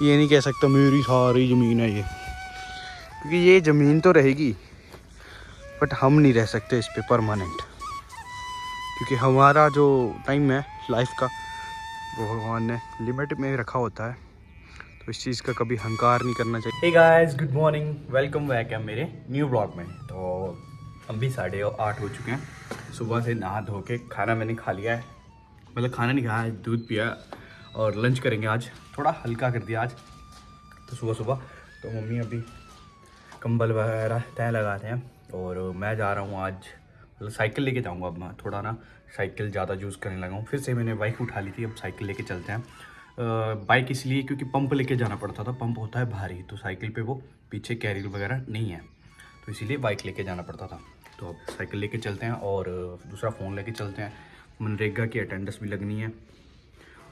ये नहीं कह सकता मेरी सारी ज़मीन है ये, क्योंकि ये ज़मीन तो रहेगी बट हम नहीं रह सकते इस पे परमानेंट, क्योंकि हमारा जो टाइम है लाइफ का वो भगवान ने लिमिट में रखा होता है, तो इस चीज़ का कभी अहंकार नहीं करना चाहिए। Hey guys, good morning, welcome back है मेरे न्यू ब्लॉग में। तो अभी 8:30 हो चुके हैं। सुबह से नहा धो के खाना मैंने खा लिया है, मतलब खाना नहीं खाया, दूध पिया और लंच करेंगे आज। थोड़ा हल्का कर दिया आज तो सुबह सुबह। तो मम्मी अभी कंबल वगैरह तय लगाते हैं और मैं जा रहा हूँ आज, मतलब साइकिल लेके जाऊँगा। अब मैं थोड़ा ना साइकिल ज़्यादा यूज़ करने लगा हूँ, फिर से मैंने बाइक उठा ली थी, अब साइकिल लेके चलते हैं। बाइक इसलिए क्योंकि पंप लेके जाना पड़ता था, पंप होता है भारी, तो साइकिल पे वो पीछे कैरियर वगैरह नहीं है, तो इसीलिए बाइक लेके जाना पड़ता था। तो अब साइकिल लेके चलते हैं और दूसरा फ़ोन लेके चलते हैं। मनरेगा की अटेंडेंस भी लगनी है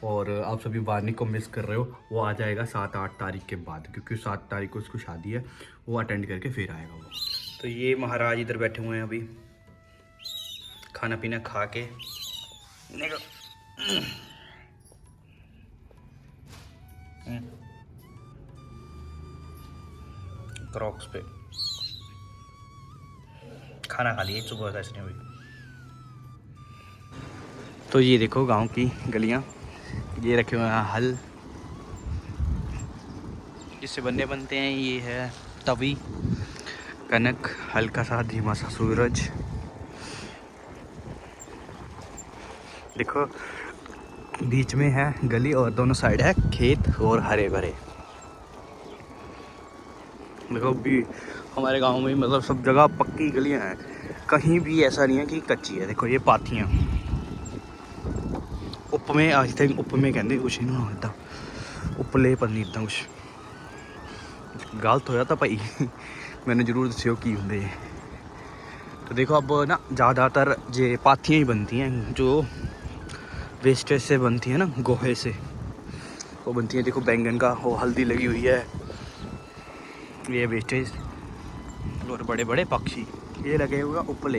और आप सभी वार्निंग को मिस कर रहे हो, वो आ जाएगा 7-8 तारीख के बाद, क्योंकि 7 तारीख को उसको शादी है, वो अटेंड करके फिर आएगा वो। तो ये महाराज इधर बैठे हुए हैं अभी, खाना पीना खा के क्रॉक्स पे खाना खा लिए सुबह से इसने हुई। तो ये देखो गांव की गलियां, ये रखे हुए हैं हल, जिससे बन्ने बनते हैं। ये है तवी, कनक, हल्का सा धीमा सा सूरज। देखो बीच में है गली और दोनों साइड है खेत और हरे भरे। देखो भी हमारे गांव में मतलब सब जगह पक्की गलियां हैं, कहीं भी ऐसा नहीं है कि कच्ची है। देखो ये पाथियां उप में, आई थिंक उप में कहते कुछ नहीं होता, उपले पर नहीं इतना कुछ गलत होया था भाई मैंने जरूर दस्यो की होंगे। तो देखो अब ना ज़्यादातर ये पाथियाँ ही बनती हैं, जो वेस्टेज से बनती है ना, गोहे से वो बनती है। देखो बैंगन का वो हल्दी लगी हुई है, ये वेस्टेज, और बड़े बड़े पक्षी ये लगे हुए उपले।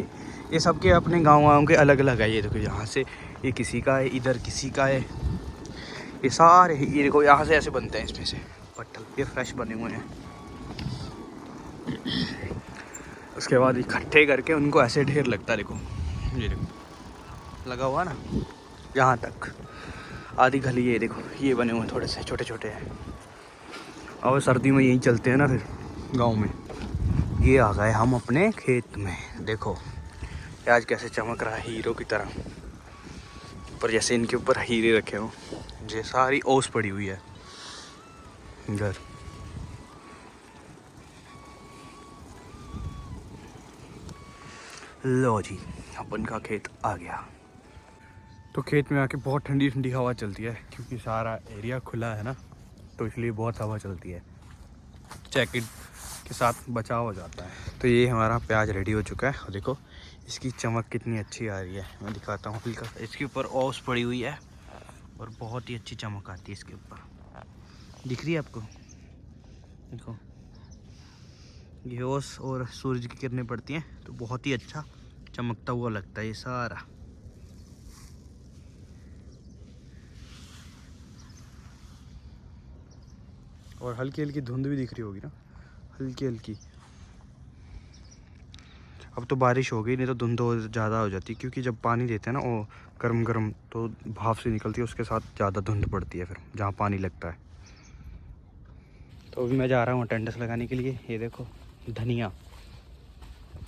ये सब के अपने गाँव के अलग अलग है। ये देखो यहाँ से ये किसी का है, इधर किसी का है, ये सारे ये देखो यहाँ से ऐसे बनते हैं, इसमें से पट्टल ये फ्रेश बने हुए हैं। उसके बाद इकट्ठे करके उनको ऐसे ढेर लगता है। देखो ये देखो लगा हुआ ना यहाँ तक, आधी गली ये देखो ये बने हुए हैं, थोड़े से छोटे छोटे हैं। और सर्दी में यहीं चलते हैं ना फिर गांव में। ये आ गए हम अपने खेत में, देखो आज कैसे चमक रहा है हीरो की तरह, पर जैसे इनके ऊपर हीरे रखे हो। ये सारी ओस पड़ी हुई है इधर। लो जी अपन का खेत आ गया। तो खेत में आके बहुत ठंडी ठंडी हवा चलती है, क्योंकि सारा एरिया खुला है ना, तो इसलिए बहुत हवा चलती है, जैकेट के साथ बचाव हो जाता है। तो ये हमारा प्याज रेडी हो चुका है और देखो इसकी चमक कितनी अच्छी आ रही है। मैं दिखाता हूँ हल्का, इसके ऊपर ओस पड़ी हुई है और बहुत ही अच्छी चमक आती है इसके ऊपर, दिख रही है आपको? देखो ये ओस और सूरज की किरणें पड़ती हैं तो बहुत ही अच्छा चमकता हुआ लगता है ये सारा। और हल्की हल्की धुंध भी दिख रही होगी ना, हल्की हल्की। अब तो बारिश हो गई, नहीं तो धुंध ज़्यादा हो जाती, क्योंकि जब पानी देते हैं ना वो गर्म गर्म, तो भाप से निकलती है, उसके साथ ज़्यादा धुंध पड़ती है फिर जहाँ पानी लगता है। तो अभी मैं जा रहा हूँ अटेंडेंस लगाने के लिए। ये देखो धनिया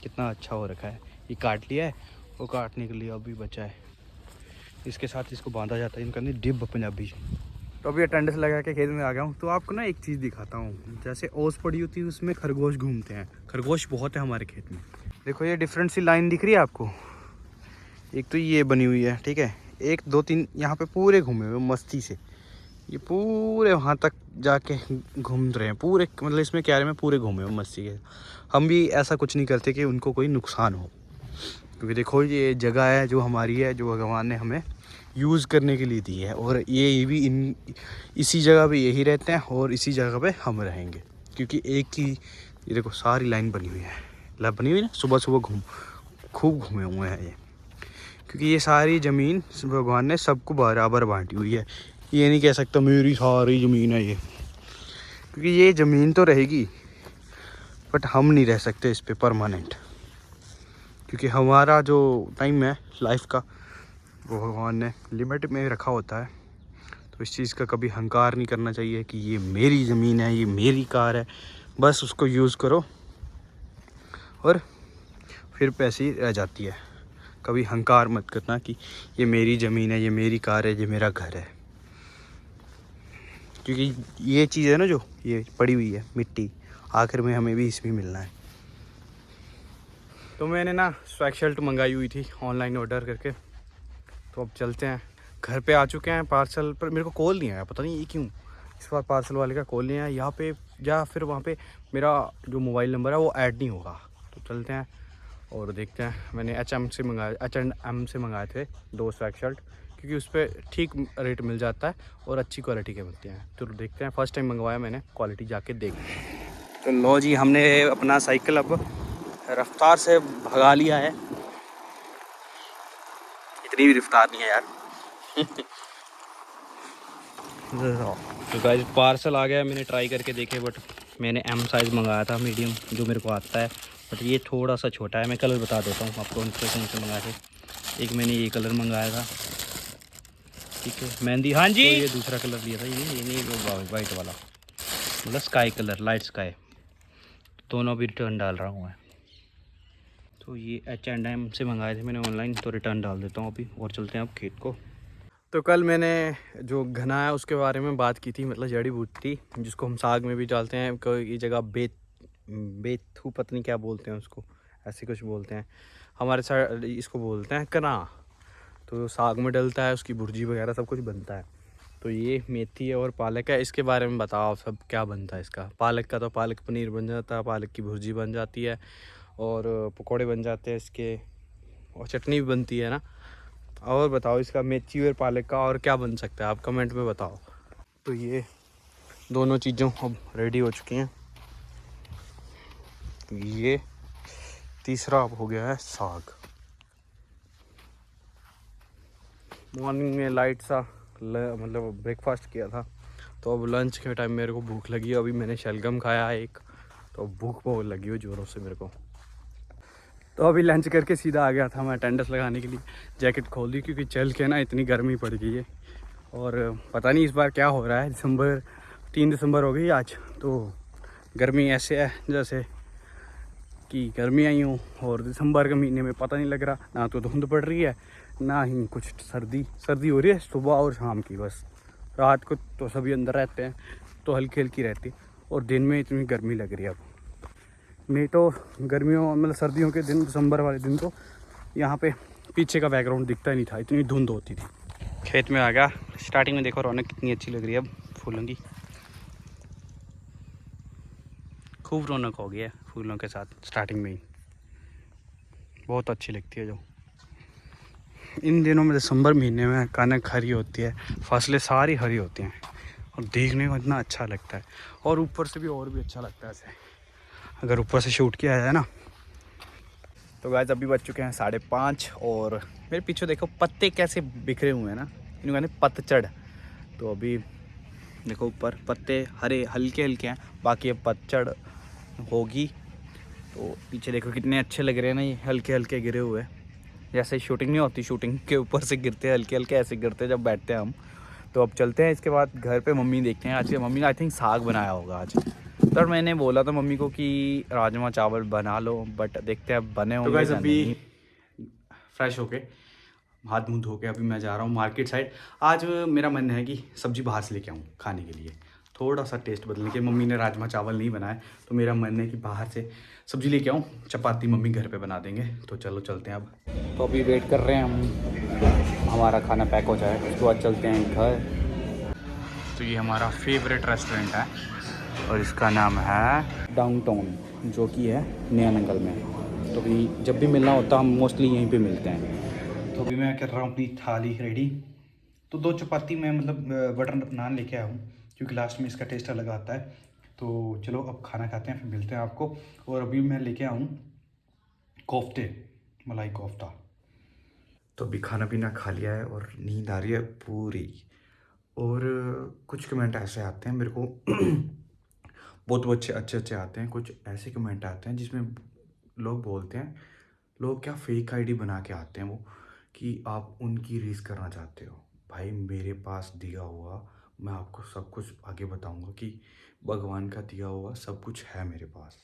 कितना अच्छा हो रखा है, ये काट लिया है, वो काटने के लिए अभी बचा है, इसके साथ इसको बांधा जाता है, इनका नहीं डिब पंजाबी। तो अभी अटेंडेंस लगा के खेत में आ गया हूँ। तो आपको ना एक चीज़ दिखाता हूँ, जैसे ओस पड़ी होती है उसमें खरगोश घूमते हैं, खरगोश बहुत है हमारे खेत में। देखो ये डिफरेंट सी लाइन दिख रही है आपको, एक तो ये बनी हुई है, ठीक है, 1 2 3 यहाँ पे पूरे घूमे हुए मस्ती से, ये पूरे वहाँ तक जाके घूम रहे हैं पूरे, मतलब इसमें क्यारे में पूरे घूमे हुए मस्ती के। हम भी ऐसा कुछ नहीं करते कि उनको कोई नुकसान हो, क्योंकि देखो ये जगह है जो हमारी है, जो भगवान ने हमें यूज़ करने के लिए दी है, और ये भी इसी जगह पे यही रहते हैं और इसी जगह पे हम रहेंगे, क्योंकि एक ही ये देखो सारी लाइन बनी हुई है, बनी हुई ना, सुबह सुबह खूब घूमे हुए हैं ये, क्योंकि ये सारी ज़मीन भगवान ने सबको बराबर बांटी हुई है। ये नहीं कह सकता मेरी सारी ज़मीन है ये, क्योंकि ये ज़मीन तो रहेगी बट हम नहीं रह सकते इस पे परमानेंट, क्योंकि हमारा जो टाइम है लाइफ का वो भगवान ने लिमिट में रखा होता है। तो इस चीज़ का कभी अहंकार नहीं करना चाहिए कि ये मेरी ज़मीन है, ये मेरी कार है। बस उसको यूज़ करो और फिर पैसे ही रह जाती है। कभी अहंकार मत करना कि ये मेरी ज़मीन है, ये मेरी कार है, ये मेरा घर है। क्योंकि ये चीज़ है ना जो ये पड़ी हुई है मिट्टी, आखिर में हमें भी इसमें मिलना है। तो मैंने ना स्वैग शर्ट मंगाई हुई थी ऑनलाइन ऑर्डर करके, तो अब चलते हैं। घर पे आ चुके हैं पार्सल पर, मेरे को कॉल नहीं आया, पता नहीं ये क्यों। इस बार पार्सल वाले का कॉल नहीं आया यहाँ पे, या फिर वहाँ पे मेरा जो मोबाइल नंबर है वो ऐड नहीं होगा। तो चलते हैं और देखते हैं। मैंने H&M से मंगाए थे 2 स्वैग शर्ट, क्योंकि उस पर ठीक रेट मिल जाता है और अच्छी क्वालिटी के मिलते हैं। तो देखते हैं, फर्स्ट टाइम मंगवाया मैंने, क्वालिटी जाके देखते हैं। तो लो जी, हमने अपना साइकिल अब रफ्तार से भगा लिया है। इतनी भी रफ्तार नहीं है यार। तो गाइस पार्सल आ गया, मैंने ट्राई करके देखे बट मैंने M साइज़ मंगाया था, मीडियम जो मेरे को आता है, बट ये थोड़ा सा छोटा है। मैं कलर बता देता हूँ आपको कौन से मंगाए थे। एक मैंने ये कलर मंगाया था, ठीक है, मेहंदी, हाँ जी। तो ये दूसरा कलर लिया था, ये नहीं वो वाइट वाला, मतलब स्काई कलर, लाइट स्काई। दोनों भी रिटर्न डाल रहा हूँ मैं। तो ये H&M से मंगाए थे मैंने ऑनलाइन, तो रिटर्न डाल देता हूँ अभी और चलते हैं अब खेत को। तो कल मैंने जो घना है उसके बारे में बात की थी, मतलब जड़ी बूटी जिसको हम साग में भी डालते हैं, कोई जगह बेथू पत्नी क्या बोलते हैं उसको, ऐसे कुछ बोलते हैं। हमारे साइड इसको बोलते हैं कना। तो साग में डलता है, उसकी भुर्जी वगैरह सब कुछ बनता है। तो ये मेथी है और पालक है, इसके बारे में बताओ सब क्या बनता है इसका। पालक का तो पालक पनीर बन जाता है, पालक की भुर्जी बन जाती है और पकोड़े बन जाते हैं इसके, और चटनी भी बनती है ना। और बताओ इसका मेथी और पालक का और क्या बन सकता है, आप कमेंट में बताओ। तो ये दोनों चीज़ों अब रेडी हो चुकी हैं। तो ये तीसरा अब हो गया है साग। मॉर्निंग में लाइट सा मतलब ब्रेकफास्ट किया था, तो अब लंच के टाइम मेरे को भूख लगी। अभी मैंने शलगम खाया है एक, तो भूख बहुत लगी हुई ज़ोरों से मेरे को। तो अभी लंच करके सीधा आ गया था मैं अटेंडेंस लगाने के लिए। जैकेट खोल दी क्योंकि चल के ना इतनी गर्मी पड़ गई है, और पता नहीं इस बार क्या हो रहा है। 3 दिसंबर हो गई आज, तो गर्मी ऐसे है जैसे कि गर्मी आई हूँ, और दिसंबर के महीने में पता नहीं लग रहा, ना तो धुंध पड़ रही है ना ही कुछ सर्दी हो रही है सुबह और शाम की। बस रात को तो सभी अंदर रहते हैं तो हल्की हल्की रहती है, और दिन में इतनी गर्मी लग रही है। अब नहीं तो गर्मियों मतलब सर्दियों के दिन, दिसंबर वाले दिन तो यहाँ पे पीछे का बैकग्राउंड दिखता ही नहीं था, इतनी धुंध होती थी। खेत में आ गया। स्टार्टिंग में देखो रौनक कितनी अच्छी लग रही है अब फूलों की, खूब रौनक हो गई है फूलों के साथ। स्टार्टिंग में ही बहुत अच्छी लगती है। जो इन दिनों में दिसंबर महीने में कनक हरी होती है, फसलें सारी हरी होती हैं, और देखने को इतना अच्छा लगता है, और ऊपर से भी और भी अच्छा लगता है ऐसे अगर ऊपर से शूट किया जाए ना। तो गाइस अभी बज चुके हैं 5:30, और मेरे पीछे देखो पत्ते कैसे बिखरे हुए हैं ना, इनको कहते हैं पतझड़। तो अभी देखो ऊपर पत्ते हरे हल्के हल्के हैं, बाकी अब पतझड़ होगी। तो पीछे देखो कितने अच्छे लग रहे हैं ना, ये हल्के हल्के गिरे हुए। जैसे शूटिंग नहीं होती, शूटिंग के ऊपर से गिरते हैं हल्के हल्के, ऐसे गिरते हैं जब बैठते हैं हम। तो अब चलते हैं इसके बाद घर पे, मम्मी देखते हैं। आज मम्मी ने आई थिंक साग बनाया होगा आज। तो मैंने बोला था मम्मी को कि राजमा चावल बना लो, बट देखते हैं अब बने होंगे। तो गाइस अभी फ्रेश होके हाथ मुँह धो के अभी मैं जा रहा हूँ मार्केट साइड। आज मेरा मन है कि सब्ज़ी बाहर से लेके आऊँ खाने के लिए, थोड़ा सा टेस्ट बदलने के। मम्मी ने राजमा चावल नहीं बनाए, तो मेरा मन है कि बाहर से सब्ज़ी लेके आऊँ। चपाती मम्मी घर पे बना देंगे। तो चलो चलते हैं अब। तो अभी वेट कर रहे हैं हम, हमारा खाना पैक हो जाए उसके बाद चलते हैं घर। तो ये हमारा फेवरेट रेस्टोरेंट है, और इसका नाम है डाउनटाउन, जो कि है नया नंगल में। तो अभी जब भी मिलना होता हम मोस्टली यहीं पे मिलते हैं। तो अभी मैं कर रहा हूँ अपनी थाली रेडी। तो 2 चपाती मैं मतलब बटर नान लेके आया हूँ, क्योंकि लास्ट में इसका टेस्ट अलग आता है। तो चलो अब खाना खाते हैं, फिर मिलते हैं आपको। और अभी मैं लेके आऊँ कोफ्ते, मलाई कोफ्ता। तो अभी खाना पीना खा लिया है और नींद आ रही है पूरी। और कुछ कमेंट ऐसे आते हैं मेरे को बहुत अच्छे अच्छे अच्छे आते हैं, कुछ ऐसे कमेंट आते हैं जिसमें लोग बोलते हैं, लोग क्या फेक आईडी बना के आते हैं वो, कि आप उनकी रीस करना चाहते हो। भाई मेरे पास दिया हुआ, मैं आपको सब कुछ आगे बताऊंगा कि भगवान का दिया हुआ सब कुछ है मेरे पास,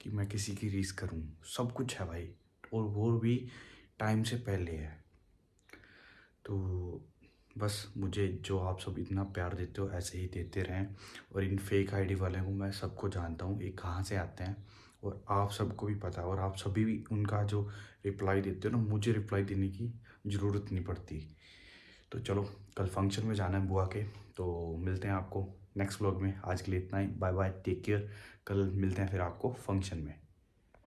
कि मैं किसी की रीस करूं, सब कुछ है भाई, और वो भी टाइम से पहले है। तो बस मुझे जो आप सब इतना प्यार देते हो ऐसे ही देते रहें। और इन फेक आईडी वाले को मैं सबको जानता हूँ, ये कहाँ से आते हैं, और आप सबको भी पता है, और आप सभी भी उनका जो रिप्लाई देते हो ना, मुझे रिप्लाई देने की ज़रूरत नहीं पड़ती। तो चलो, कल फंक्शन में जाना है बुआ के, तो मिलते हैं आपको नेक्स्ट व्लॉग में। आज के लिए इतना ही, बाय बाय, टेक केयर। कल मिलते हैं फिर आपको फंक्शन में।